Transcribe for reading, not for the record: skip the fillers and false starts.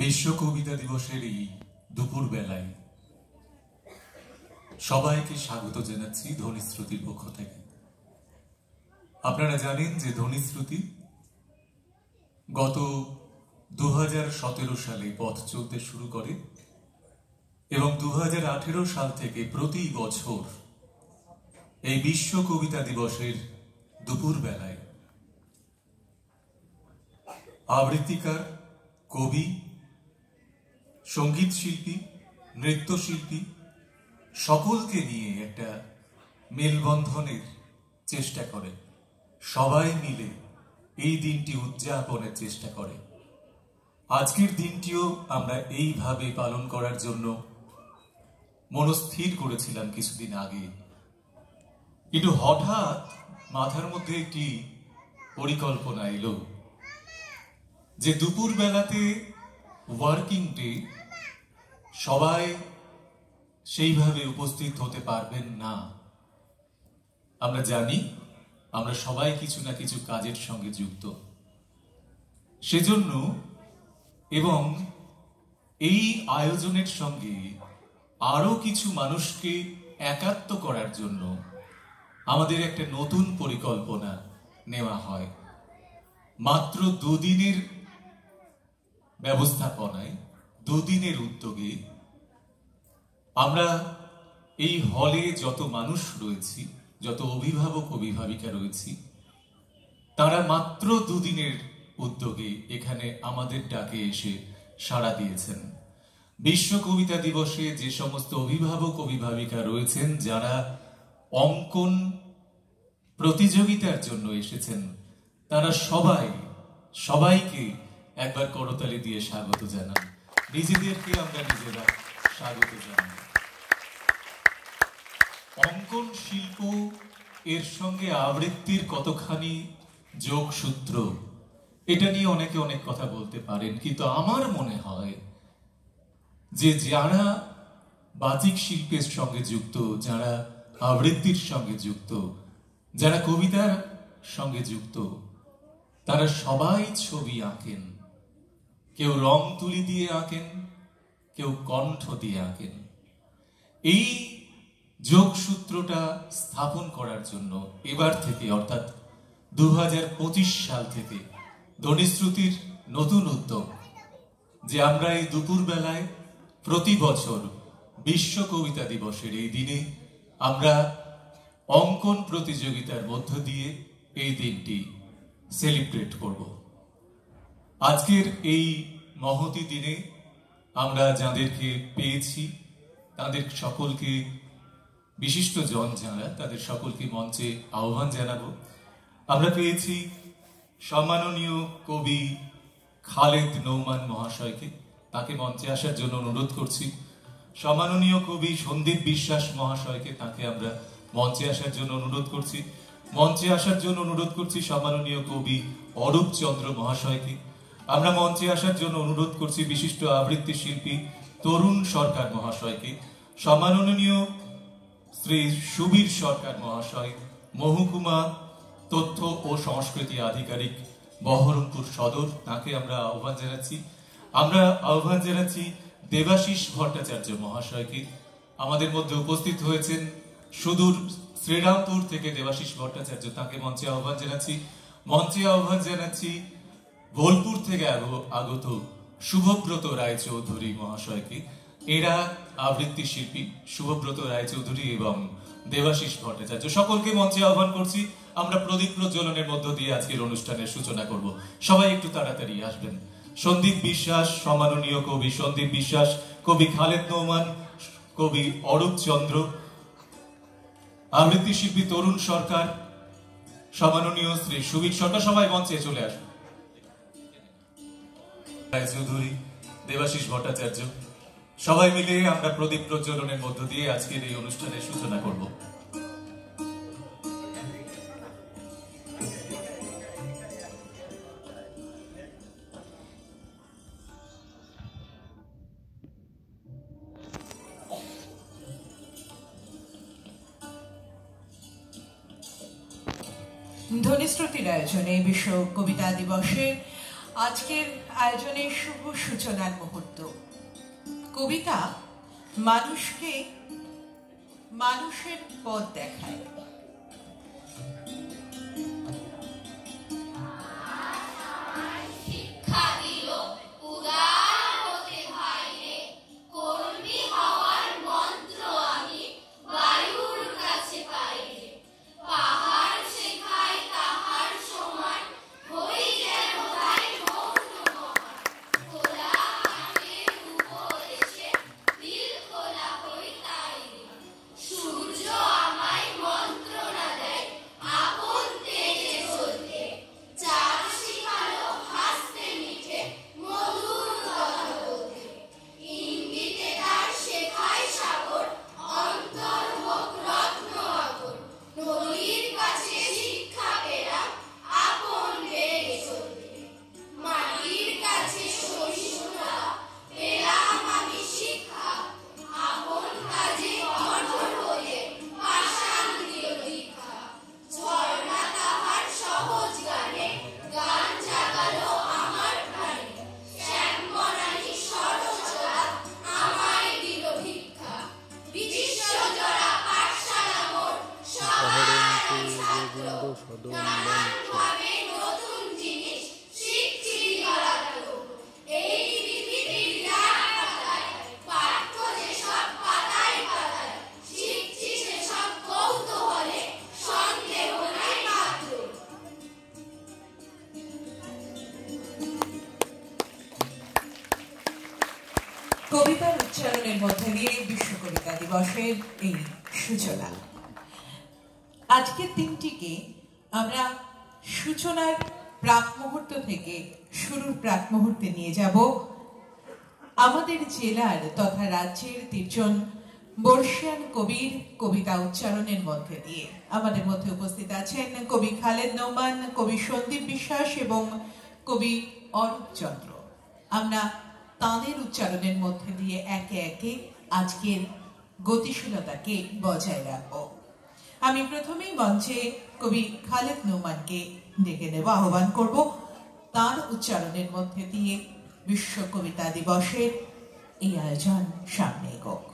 বিশ্ব কবিতা দিবসের এই দুপুর বেলায় সবাইকে স্বাগত জানাচ্ছি ধ্বনিশ্রুতির পক্ষ থেকে। আপনারা জানেন যে ধ্বনিশ্রুতি গত 2017 সালে পথ চলতে শুরু করে এবং 2018 সাল থেকে প্রতি বছর এই বিশ্ব কবিতা দিবসের দুপুর বেলায় আবৃত্তিকার, কবি, সঙ্গীত শিল্পী, নৃত্যশিল্পী সকলকে নিয়ে একটা মেলবন্ধনের চেষ্টা করে, সবাই মিলে এই দিনটি উদযাপনের চেষ্টা করে। আজকের দিনটিও আমরা এইভাবে পালন করার জন্য মনস্থির করেছিলাম কিছুদিন আগে, কিন্তু হঠাৎ মাথার মধ্যে একটি পরিকল্পনা এলো যে দুপুর বেলাতে ওয়ার্কিং ডে, সবাই সেইভাবে উপস্থিত হতে পারবেন না। আমরা জানি আমরা সবাই কিছু না কিছু কাজের সঙ্গে যুক্ত, সেজন্য এবং এই আয়োজনের সঙ্গে আরো কিছু মানুষকে একাত্ম করার জন্য আমাদের একটা নতুন পরিকল্পনা নেওয়া হয়। মাত্র দুদিনের ব্যবস্থাপনায়, দুদিনের উদ্যোগে আমরা এই হলে যত মানুষ রয়েছি, যত অভিভাবক অভিভাবিকা রয়েছি, তারা মাত্র দুদিনের উদ্যোগে এখানে আমাদের ডাকে এসে সাড়া দিয়েছেন। বিশ্ব কবিতা দিবসে যে সমস্ত অভিভাবক অভিভাবিকা রয়েছেন, যারা অঙ্কন প্রতিযোগিতার জন্য এসেছেন, তারা সবাইকে একবার করতালি দিয়ে স্বাগত জানান। নিজেদেরকে আমরা নিজেরা স্বাগত জানাই। অঙ্কন শিল্প এর সঙ্গে আবৃত্তির কতখানি যোগসূত্র, এটা নিয়ে অনেকে অনেক কথা বলতে পারেন, কিন্তু আমার মনে হয় যে যারা বাচিক শিল্পের সঙ্গে যুক্ত, যারা আবৃত্তির সঙ্গে যুক্ত, যারা কবিতার সঙ্গে যুক্ত, তারা সবাই ছবি আঁকেন। কেউ রং তুলি দিয়ে আঁকেন, কেউ কণ্ঠ দিয়ে আঁকেন। এই যোগসূত্রটা স্থাপন করার জন্য এবার থেকে, অর্থাৎ 2025 সাল থেকে ধ্বনিশ্রুতির নতুন উদ্যোগ যে আমরা এই দুপুর বেলায় প্রতি বছর বিশ্ব কবিতা দিবসের এই দিনে আমরা অঙ্কন প্রতিযোগিতার মধ্য দিয়ে এই দিনটি সেলিব্রেট করব। আজকের এই মহতি দিনে আমরা যাদেরকে পেয়েছি, তাদের সকলকে, বিশিষ্ট জন যারা, তাদের সকলকে মঞ্চে আহ্বান জানাবো। আমরা পেয়েছি সম্মাননীয় কবি খালেদ নৌমান মহাশয়কে, তাকে মঞ্চে আসার জন্য অনুরোধ করছি। সম্মাননীয় কবি সন্দীপ বিশ্বাস মহাশয়কে, তাকে আমরা মঞ্চে আসার জন্য অনুরোধ করছি। মঞ্চে আসার জন্য অনুরোধ করছি সম্মাননীয় কবি অরূপ চন্দ্র মহাশয়কে। আমরা মঞ্চে আসার জন্য অনুরোধ করছি বিশিষ্ট আবৃত্তি শিল্পী তরুণ সরকার মহাশয়কে। সম্মাননীয় শ্রী সুবীর সরকার মহাশয়, মহকুমা তথ্য ও সংস্কৃতি আধিকারিক বহরমপুর সদর, তাকে আমরা আহ্বান জানাচ্ছি। আমরা আহ্বান জানাচ্ছি দেবাশিস ভট্টাচার্য মহাশয়কে। আমাদের মধ্যে উপস্থিত হয়েছেন সুদূর শ্রীরামপুর থেকে দেবাশিস ভট্টাচার্য, তাকে মঞ্চে আহ্বান জানাচ্ছি। মঞ্চে আহ্বান জানাচ্ছি বোলপুর থেকে আগত শুভব্রত রায়চৌধুরী মহাশয়কে। এরা আবৃত্তি শিল্পী শুভব্রত রায়চৌধুরী এবং দেবাশিস ভট্টাচার্য, সকলকে মঞ্চে আহ্বান করছি। আমরা প্রদীপ প্রজ্বলনের মধ্য দিয়ে আজকের অনুষ্ঠানের সূচনা করব। সবাই একটু তাড়াতাড়ি আসবেন। সন্দীপ বিশ্বাস, সম্মাননীয় কবি সন্দীপ বিশ্বাস, কবি খালেদ নৌমান, কবি অরূপ চন্দ্র, আবৃত্তি শিল্পী তরুণ সরকার, সম্মাননীয় শ্রী সুবীর সরকার, সবাই মঞ্চে চলে আসুন। রায়চৌধুরী, দেবাশিস ভট্টাচার্য, সবাই মিলে আমরা প্রদীপ প্রজ্বলনের মধ্য দিয়ে আজকের এই অনুষ্ঠানের সূচনা করব। ধ্বনিশ্রুতির আয়োজনে বিশ্ব কবিতা দিবসে আজকের আয়োজনের শুভ সূচনার মুহূর্ত। কবিতা মানুষকে মানুষের পথ দেখায়। কবিতার উচ্চারণের মধ্যে দিয়ে বিশ্ব কবিতা দিবসের এই সূচনা। আজকের দিনটিকে আমরা সূচনার প্রাক মুহূর্ত থেকে শুরুর প্রাক মুহূর্তে নিয়ে যাব আমাদের জেলার তথা রাজ্যের 3 জন বর্ষিয়ান কবির কবিতা উচ্চারণের মধ্যে দিয়ে। আমাদের মধ্যে উপস্থিত আছেন কবি খালেদ নোমান, কবি সন্দীপ বিশ্বাস এবং কবি অরূপ চন্দ্র। আমরা তাদের উচ্চারণের মধ্যে দিয়ে একে একে আজকের গতিশীলতাকে বজায় রাখব। আমি প্রথমেই মঞ্চে কবি খালেদ নোমানকে ডেকে নেব, আহ্বান করব তার উচ্চারণের মধ্যে দিয়ে বিশ্ব কবিতা দিবসের এই আয়োজন সামনে এগোক।